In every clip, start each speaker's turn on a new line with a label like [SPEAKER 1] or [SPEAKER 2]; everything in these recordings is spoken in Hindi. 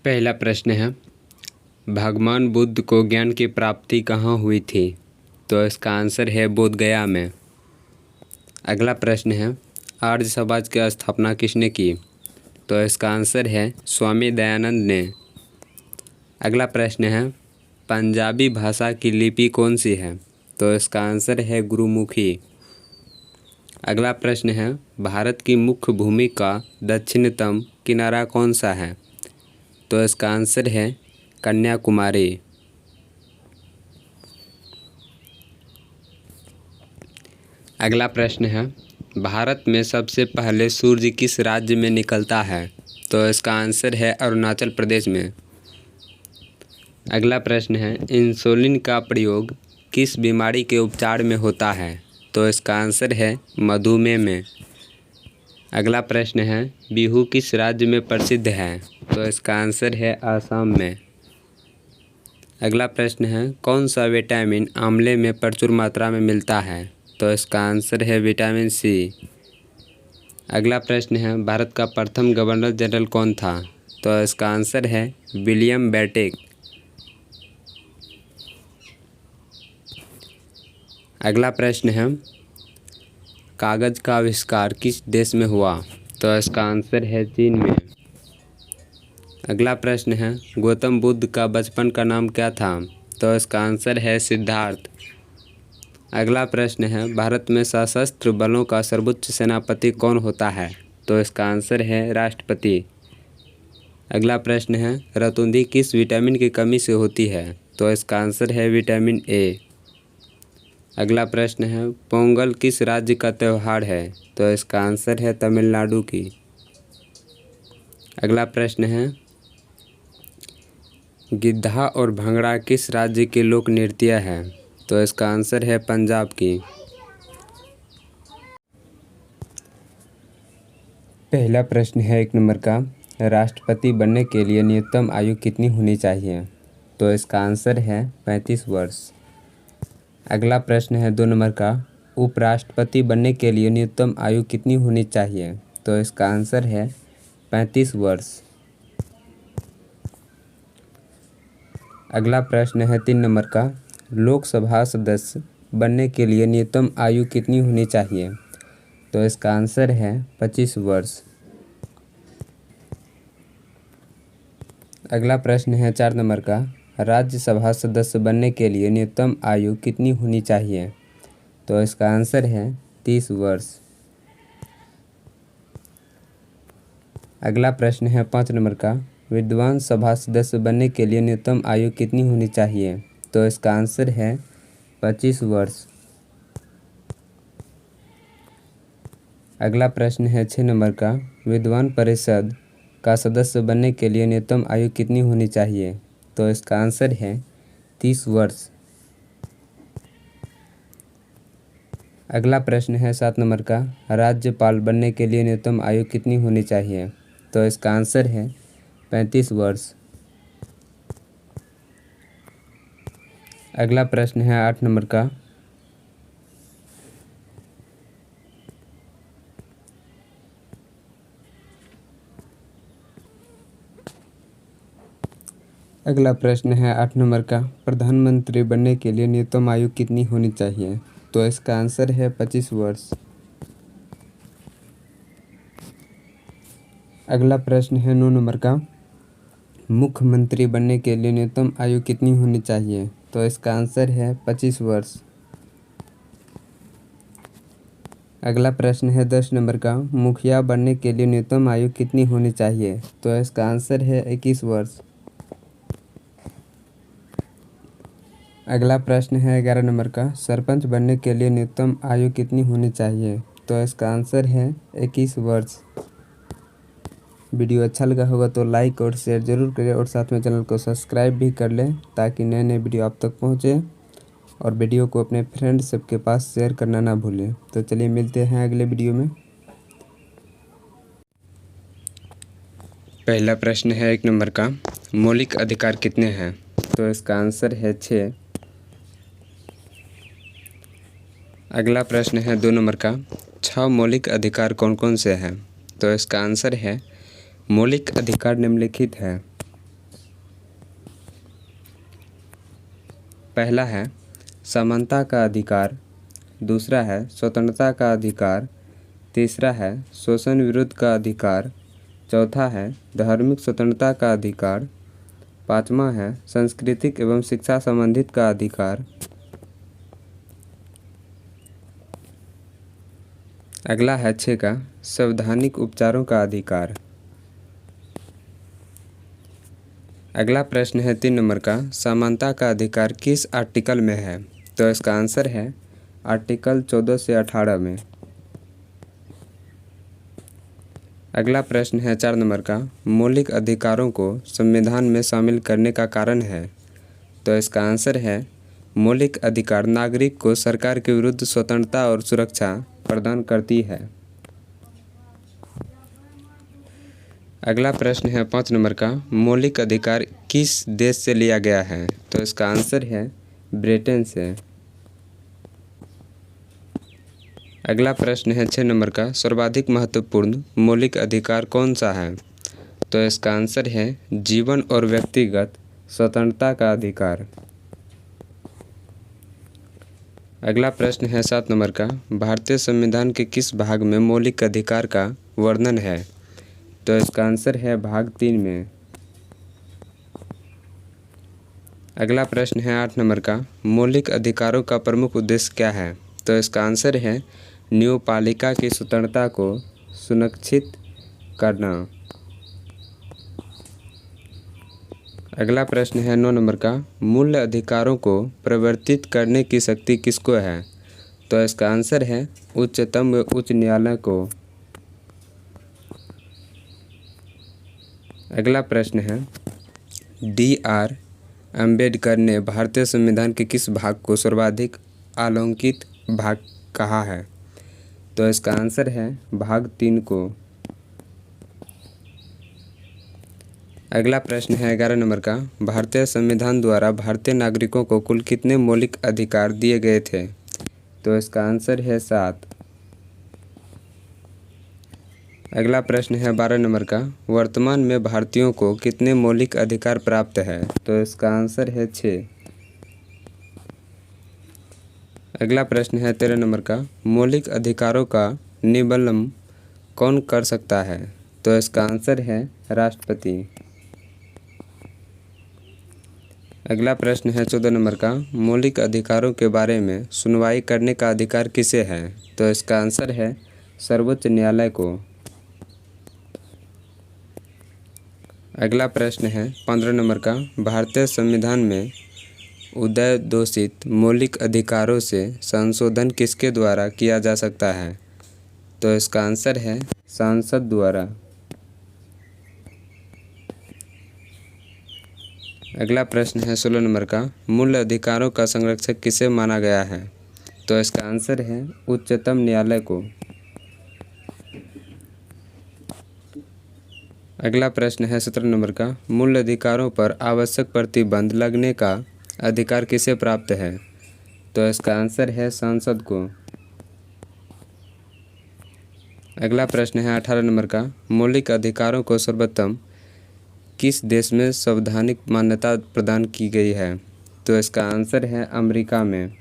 [SPEAKER 1] पहला प्रश्न है, भगवान बुद्ध को ज्ञान की प्राप्ति कहाँ हुई थी? तो इसका आंसर है बोध गया में। अगला प्रश्न है, आर्य समाज की स्थापना किसने की? तो इसका आंसर है स्वामी दयानंद ने। अगला प्रश्न है, पंजाबी भाषा की लिपि कौन सी है? तो इसका आंसर है गुरुमुखी। अगला प्रश्न है, भारत की मुख्य भूमि का दक्षिणतम किनारा कौन सा है? तो इसका आंसर है कन्याकुमारी। अगला प्रश्न है, भारत में सबसे पहले सूर्य किस राज्य में निकलता है? तो इसका आंसर है अरुणाचल प्रदेश में। अगला प्रश्न है, इंसुलिन का प्रयोग किस बीमारी के उपचार में होता है? तो इसका आंसर है मधुमेह में। अगला प्रश्न है, बिहू किस राज्य में प्रसिद्ध है? तो इसका आंसर है आसाम में। अगला प्रश्न है, कौन सा विटामिन आंवले में प्रचुर मात्रा में मिलता है? तो इसका आंसर है विटामिन सी। अगला प्रश्न है, भारत का प्रथम गवर्नर जनरल कौन था? तो इसका आंसर है विलियम बेंटिक। अगला प्रश्न है, कागज का आविष्कार किस देश में हुआ? तो इसका आंसर है चीन में। अगला प्रश्न है, गौतम बुद्ध का बचपन का नाम क्या था? तो इसका आंसर है सिद्धार्थ। अगला प्रश्न है, भारत में सशस्त्र बलों का सर्वोच्च सेनापति कौन होता है? तो इसका आंसर है राष्ट्रपति। अगला प्रश्न है, रतौंधी किस विटामिन की कमी से होती है? तो इसका आंसर है विटामिन ए। अगला प्रश्न है, पोंगल किस राज्य का त्यौहार है? तो इसका आंसर है तमिलनाडु की। अगला प्रश्न है, गिद्धा और भंगड़ा किस राज्य के लोक नृत्य है? तो इसका आंसर है पंजाब की। पहला प्रश्न है 1 नंबर का, राष्ट्रपति बनने के लिए न्यूनतम आयु कितनी होनी चाहिए? तो इसका आंसर है 35 वर्ष। अगला प्रश्न है 2 नंबर का, उपराष्ट्रपति बनने के लिए न्यूनतम आयु कितनी होनी चाहिए? तो इसका आंसर है 35 वर्ष। अगला प्रश्न है 3 नंबर का, लोकसभा सदस्य बनने के लिए न्यूनतम आयु कितनी होनी चाहिए? तो इसका आंसर है 25 वर्ष। अगला प्रश्न है 4 नंबर का, राज्यसभा सदस्य बनने के लिए न्यूनतम आयु कितनी होनी चाहिए? तो इसका आंसर है 30 वर्ष। अगला प्रश्न है 5 नंबर का, विद्वान सभा सदस्य बनने के लिए न्यूनतम आयु कितनी होनी चाहिए? तो इसका आंसर है 25 वर्ष। अगला प्रश्न है 6 नंबर का, विद्वान परिषद का सदस्य बनने के लिए न्यूनतम आयु कितनी होनी चाहिए? तो इसका आंसर है 30 वर्ष। अगला प्रश्न है 7 नंबर का, राज्यपाल बनने के लिए न्यूनतम आयु कितनी होनी चाहिए? तो इसका आंसर है 35 वर्ष। अगला प्रश्न है 8 नंबर का, अगला प्रश्न है 8 नंबर का, प्रधानमंत्री बनने के लिए न्यूनतम आयु कितनी होनी चाहिए? तो इसका आंसर है 25 वर्ष। अगला प्रश्न है 9 नंबर का, मुख्यमंत्री बनने के लिए न्यूनतम आयु कितनी होनी चाहिए? तो इसका आंसर है 25 वर्ष। अगला प्रश्न है 10 नंबर का, मुखिया बनने के लिए न्यूनतम आयु कितनी होनी चाहिए? तो इसका आंसर है 21 वर्ष। अगला प्रश्न है 11 नंबर का, सरपंच बनने के लिए न्यूनतम आयु कितनी होनी चाहिए? तो इसका आंसर है 21 वर्ष। वीडियो अच्छा लगा होगा तो लाइक और शेयर ज़रूर करें और साथ में चैनल को सब्सक्राइब भी कर लें ताकि नए नए वीडियो आप तक पहुँचे, और वीडियो को अपने फ्रेंड्स सबके पास शेयर करना ना भूलें। तो चलिए मिलते हैं अगले वीडियो में। पहला प्रश्न है 1 नंबर का, मौलिक अधिकार कितने हैं? तो इसका आंसर है 6। अगला प्रश्न है 2 नंबर का, 6 मौलिक अधिकार कौन कौन से हैं? तो इसका आंसर है मौलिक अधिकार निम्नलिखित है। पहला है समानता का अधिकार, दूसरा है स्वतंत्रता का अधिकार, तीसरा है शोषण विरुद्ध का अधिकार, चौथा है धार्मिक स्वतंत्रता का अधिकार, पांचवा है सांस्कृतिक एवं शिक्षा संबंधित का अधिकार। अगला है 6 का संवैधानिक उपचारों का अधिकार। अगला प्रश्न है 3 नंबर का समानता का अधिकार किस आर्टिकल में है? तो इसका आंसर है आर्टिकल 14 से 18 में। अगला प्रश्न है 4 नंबर का मौलिक अधिकारों को संविधान में शामिल करने का कारण है? तो इसका आंसर है मौलिक अधिकार नागरिक को सरकार के विरुद्ध स्वतंत्रता और सुरक्षा प्रदान करती है। अगला प्रश्न है 5 नंबर का मौलिक अधिकार किस देश से लिया गया है? तो इसका आंसर है ब्रिटेन से। अगला प्रश्न है 6 नंबर का सर्वाधिक महत्वपूर्ण मौलिक अधिकार कौन सा है? तो इसका आंसर है जीवन और व्यक्तिगत स्वतंत्रता का अधिकार। अगला प्रश्न है 7 नंबर का भारतीय संविधान के किस भाग में मौलिक अधिकार का वर्णन है? तो इसका आंसर है भाग 3 में। अगला प्रश्न है 8 नंबर का मौलिक अधिकारों का प्रमुख उद्देश्य क्या है? तो इसका आंसर है न्यायपालिका की स्वतंत्रता को सुनिश्चित करना। अगला प्रश्न है 9 नंबर का मूल अधिकारों को परिवर्तित करने की शक्ति किसको है? तो इसका आंसर है उच्चतम व उच्च न्यायालय को। अगला प्रश्न है D.R. अम्बेडकर ने भारतीय संविधान के किस भाग को सर्वाधिक आलंकित भाग कहा है? तो इसका आंसर है भाग 3 को। अगला प्रश्न है 11 नंबर का भारतीय संविधान द्वारा भारतीय नागरिकों को कुल कितने मौलिक अधिकार दिए गए थे? तो इसका आंसर है 7। अगला प्रश्न है 12 नंबर का वर्तमान में भारतीयों को कितने मौलिक अधिकार प्राप्त है? तो इसका आंसर है 6। अगला प्रश्न है 13 नंबर का मौलिक अधिकारों का निबंधन कौन कर सकता है? तो इसका आंसर है राष्ट्रपति। अगला प्रश्न है 14 नंबर का मौलिक अधिकारों के बारे में सुनवाई करने का अधिकार किसे है? तो इसका आंसर है सर्वोच्च न्यायालय को। अगला प्रश्न है 15 नंबर का भारतीय संविधान में उद्घोषित मौलिक अधिकारों से संशोधन किसके द्वारा किया जा सकता है? तो इसका आंसर है संसद द्वारा। अगला प्रश्न है 16 नंबर का मूल अधिकारों का संरक्षक किसे माना गया है? तो इसका आंसर है उच्चतम न्यायालय को। अगला प्रश्न है 17 नंबर का मूल अधिकारों पर आवश्यक प्रतिबंध लगने का अधिकार किसे प्राप्त है? तो इसका आंसर है संसद को। अगला प्रश्न है 18 नंबर का मौलिक अधिकारों को सर्वोत्तम किस देश में संवैधानिक मान्यता प्रदान की गई है? तो इसका आंसर है अमेरिका में।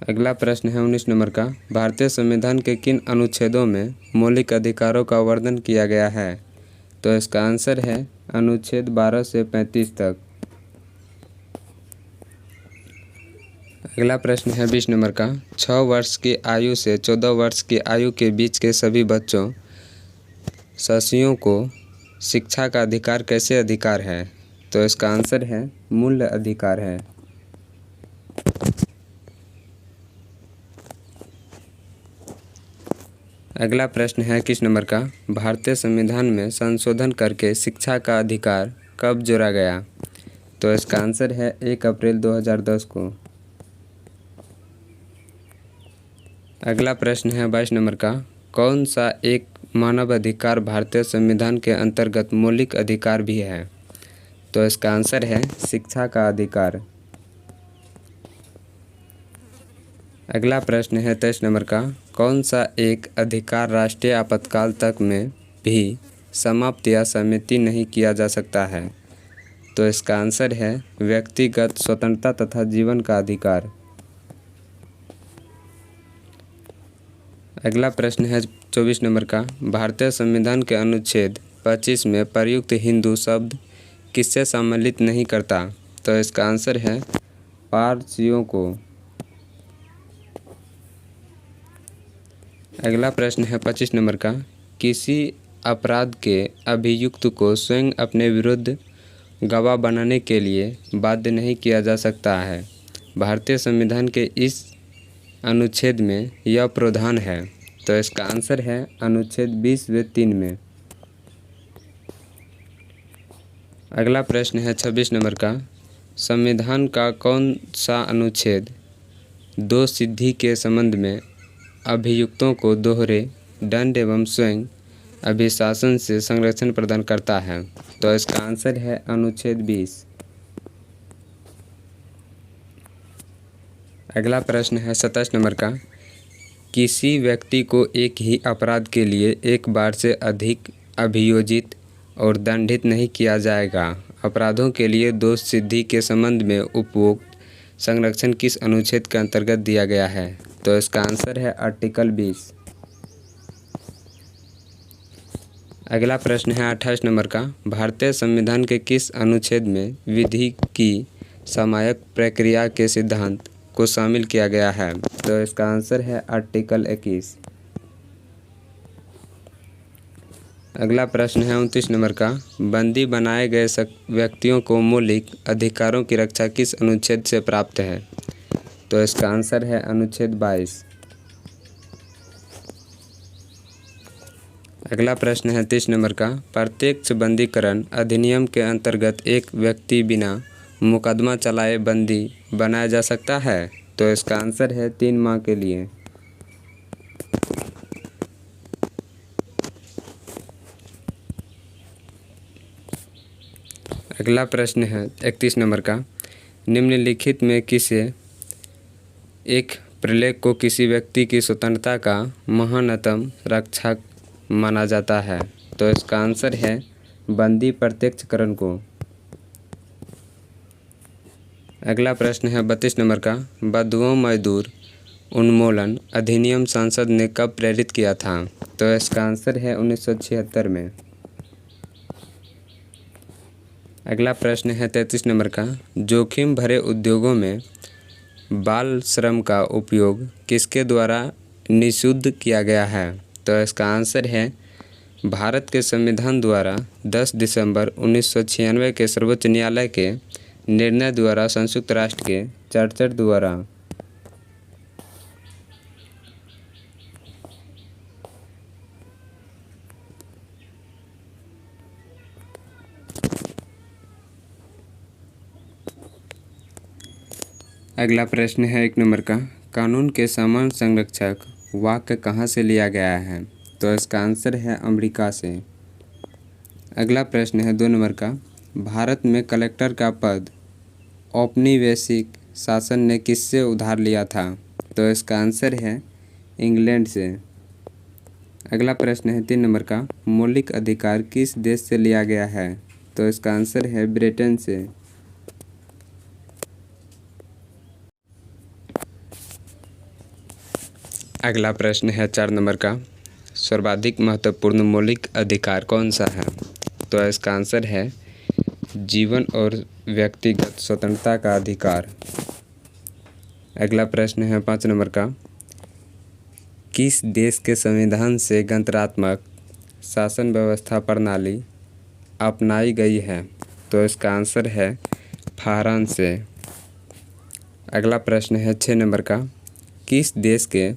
[SPEAKER 1] अगला प्रश्न है 19 नंबर का भारतीय संविधान के किन अनुच्छेदों में मौलिक अधिकारों का वर्णन किया गया है? तो इसका आंसर है अनुच्छेद 12 से 35 तक। अगला प्रश्न है 20 नंबर का 6 वर्ष की आयु से 14 वर्ष की आयु के बीच के सभी बच्चों शिशुओं को शिक्षा का अधिकार कैसे अधिकार है? तो इसका आंसर है मूल अधिकार है। अगला प्रश्न है 21 नंबर का भारतीय संविधान में संशोधन करके शिक्षा का अधिकार कब जोड़ा गया? तो इसका आंसर है 1 अप्रैल 2010 को। अगला प्रश्न है 22 नंबर का कौन सा एक मानव अधिकार भारतीय संविधान के अंतर्गत मौलिक अधिकार भी है? तो इसका आंसर है शिक्षा का अधिकार। अगला प्रश्न है 23 नंबर का कौन सा एक अधिकार राष्ट्रीय आपातकाल तक में भी समाप्त या सम्मिलित नहीं किया जा सकता है? तो इसका आंसर है व्यक्तिगत स्वतंत्रता तथा जीवन का अधिकार। अगला प्रश्न है 24 नंबर का, भारतीय संविधान के अनुच्छेद 25 में प्रयुक्त हिंदू शब्द किससे सम्मिलित नहीं करता? तो इसका आंसर है पारसियों को। अगला प्रश्न है 25 नंबर का, किसी अपराध के अभियुक्त को स्वयं अपने विरुद्ध गवाह बनाने के लिए बाध्य नहीं किया जा सकता है। भारतीय संविधान के इस अनुच्छेद में यह प्रावधान है। तो इसका आंसर है अनुच्छेद 20(3) में। अगला प्रश्न है 26 नंबर का, संविधान का कौन सा अनुच्छेद दोष सिद्धि के संबंध में अभियुक्तों को दोहरे दंड एवं स्वयं अभिशासन से संरक्षण प्रदान करता है? तो इसका आंसर है अनुच्छेद 20। अगला प्रश्न है 27 नंबर का, किसी व्यक्ति को एक ही अपराध के लिए एक बार से अधिक अभियोजित और दंडित नहीं किया जाएगा। अपराधों के लिए दोष सिद्धि के संबंध में उपयुक्त संरक्षण किस अनुच्छेद के अंतर्गत दिया गया है? तो इसका आंसर है आर्टिकल 20। अगला प्रश्न है 28 नंबर का, भारतीय संविधान के किस अनुच्छेद में विधि की समायक प्रक्रिया के सिद्धांत को शामिल किया गया है? तो इसका आंसर है आर्टिकल 21। अगला प्रश्न है 29 नंबर का, बंदी बनाए गए व्यक्तियों को मौलिक अधिकारों की रक्षा किस अनुच्छेद से प्राप्त है? तो इसका आंसर है अनुच्छेद 22। अगला प्रश्न है 30 नंबर का, प्रत्यक्ष बंदीकरण अधिनियम के अंतर्गत एक व्यक्ति बिना मुकदमा चलाए बंदी बनाया जा सकता है? तो इसका आंसर है 3 माह के लिए। अगला प्रश्न है 31 नंबर का, निम्नलिखित में किसे एक प्रलेख को किसी व्यक्ति की स्वतंत्रता का महानतम रक्षक माना जाता है? तो इसका आंसर है बंदी प्रत्यक्षकरण को। अगला प्रश्न है 32 नंबर का, बंधुआ मजदूर उन्मूलन अधिनियम संसद ने कब प्रेरित किया था? तो इसका आंसर है 1976 में। अगला प्रश्न है 33 नंबर का, जोखिम भरे उद्योगों में बाल श्रम का उपयोग किसके द्वारा निषिद्ध किया गया है? तो इसका आंसर है भारत के संविधान द्वारा 10 दिसंबर 1996 के सर्वोच्च न्यायालय के निर्णय द्वारा संयुक्त राष्ट्र के चार्टर द्वारा। अगला प्रश्न है 1 नंबर का, कानून के समान संरक्षक वाक्य कहाँ से लिया गया है? तो इसका आंसर है अमेरिका से। अगला प्रश्न है 2 नंबर का, भारत में कलेक्टर का पद औपनिवेशिक शासन ने किससे उधार लिया था? तो इसका आंसर है इंग्लैंड से। अगला प्रश्न है 3 नंबर का, मौलिक अधिकार किस देश से लिया गया है? तो इसका आंसर है ब्रिटेन से। अगला प्रश्न है 4 नंबर का, सर्वाधिक महत्वपूर्ण मौलिक अधिकार कौन सा है? तो इसका आंसर है जीवन और व्यक्तिगत स्वतंत्रता का अधिकार। अगला प्रश्न है 5 नंबर का, किस देश के संविधान से गणतंत्रात्मक शासन व्यवस्था प्रणाली अपनाई गई है? तो इसका आंसर है फ्रांस से। अगला प्रश्न है 6 नंबर का, किस देश के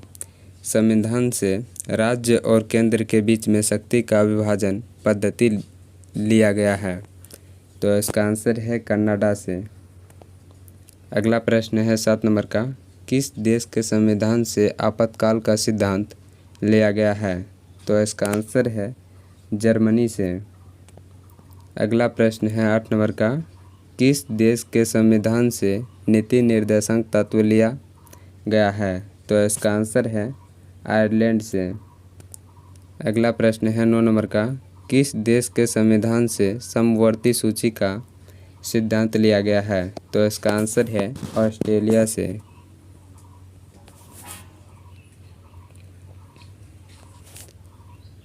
[SPEAKER 1] संविधान से राज्य और केंद्र के बीच में शक्ति का विभाजन पद्धति लिया गया है? तो इसका आंसर है कनाडा से। अगला प्रश्न है 7 नंबर का, किस देश के संविधान से आपातकाल का सिद्धांत लिया गया है? तो इसका आंसर है जर्मनी से। अगला प्रश्न है 8 नंबर का, किस देश के संविधान से नीति निर्देशक तत्व लिया गया है? तो इसका आंसर है आयरलैंड से। अगला प्रश्न है 9 नंबर का, किस देश के संविधान से समवर्ती सूची का सिद्धांत लिया गया है? तो इसका आंसर है ऑस्ट्रेलिया से।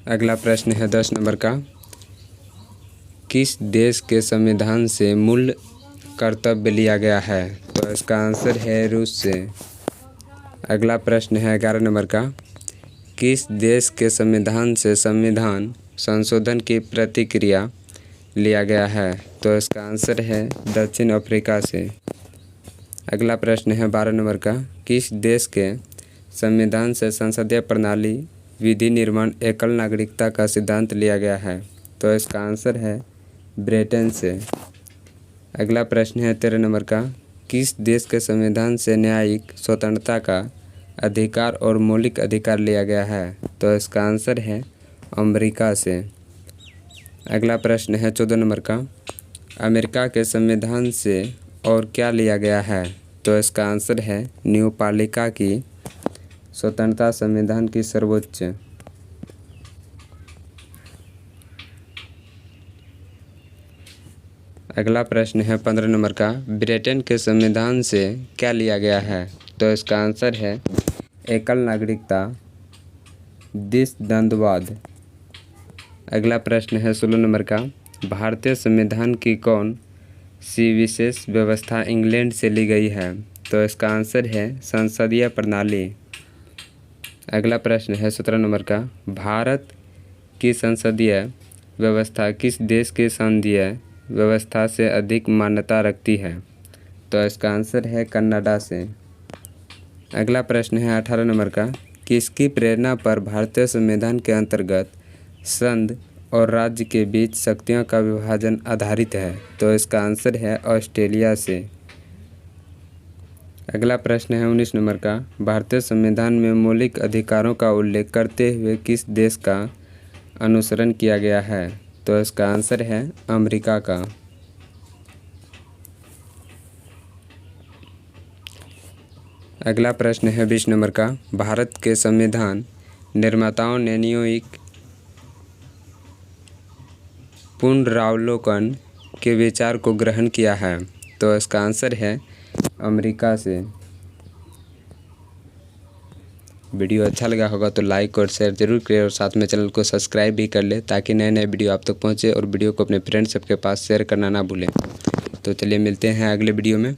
[SPEAKER 1] अगला प्रश्न है 10 नंबर का। किस देश के संविधान से मूल कर्तव्य लिया गया है? तो इसका आंसर है रूस से। अगला प्रश्न है 11 नंबर का। किस देश के संविधान से संविधान संशोधन की प्रतिक्रिया लिया गया है? तो इसका आंसर है दक्षिण अफ्रीका से। अगला प्रश्न है 12 नंबर का। किस देश के संविधान से संसदीय प्रणाली, विधि निर्माण, एकल नागरिकता का सिद्धांत लिया गया है? तो इसका आंसर है ब्रिटेन से। अगला प्रश्न है 13 नंबर का। किस देश के संविधान से न्यायिक स्वतंत्रता का अधिकार और मौलिक अधिकार लिया गया है? तो इसका आंसर है अमेरिका से। अगला प्रश्न है 14 नंबर का। अमेरिका के संविधान से और क्या लिया गया है? तो इसका आंसर है न्यायपालिका की स्वतंत्रता, संविधान की सर्वोच्च। अगला प्रश्न है 15 नंबर का। ब्रिटेन के संविधान से क्या लिया गया है? तो इसका आंसर है एकल नागरिकता, द्विसंदर्भवाद। अगला प्रश्न है 16 नंबर का। भारतीय संविधान की कौन सी विशेष व्यवस्था इंग्लैंड से ली गई है? तो इसका आंसर है संसदीय प्रणाली। अगला प्रश्न है 17 नंबर का। भारत की संसदीय व्यवस्था किस देश की संसदीय व्यवस्था से अधिक मान्यता रखती है? तो इसका आंसर है कनाडा से। अगला प्रश्न है 18 नंबर का। किसकी प्रेरणा पर भारतीय संविधान के अंतर्गत संघ और राज्य के बीच शक्तियों का विभाजन आधारित है? तो इसका आंसर है ऑस्ट्रेलिया से। अगला प्रश्न है 19 नंबर का। भारतीय संविधान में मौलिक अधिकारों का उल्लेख करते हुए किस देश का अनुसरण किया गया है? तो इसका आंसर है अमेरिका का। अगला प्रश्न है 20 नंबर का। भारत के संविधान निर्माताओं ने न्यायिक पुनरावलोकन के विचार को ग्रहण किया है? तो इसका आंसर है अमेरिका से। वीडियो अच्छा लगा होगा तो लाइक और शेयर जरूर करें और साथ में चैनल को सब्सक्राइब भी कर ले ताकि नए नए वीडियो आप तक पहुंचे और वीडियो को अपने फ्रेंड्स सबके पास शेयर करना ना भूलें। तो चलिए मिलते हैं अगले वीडियो में।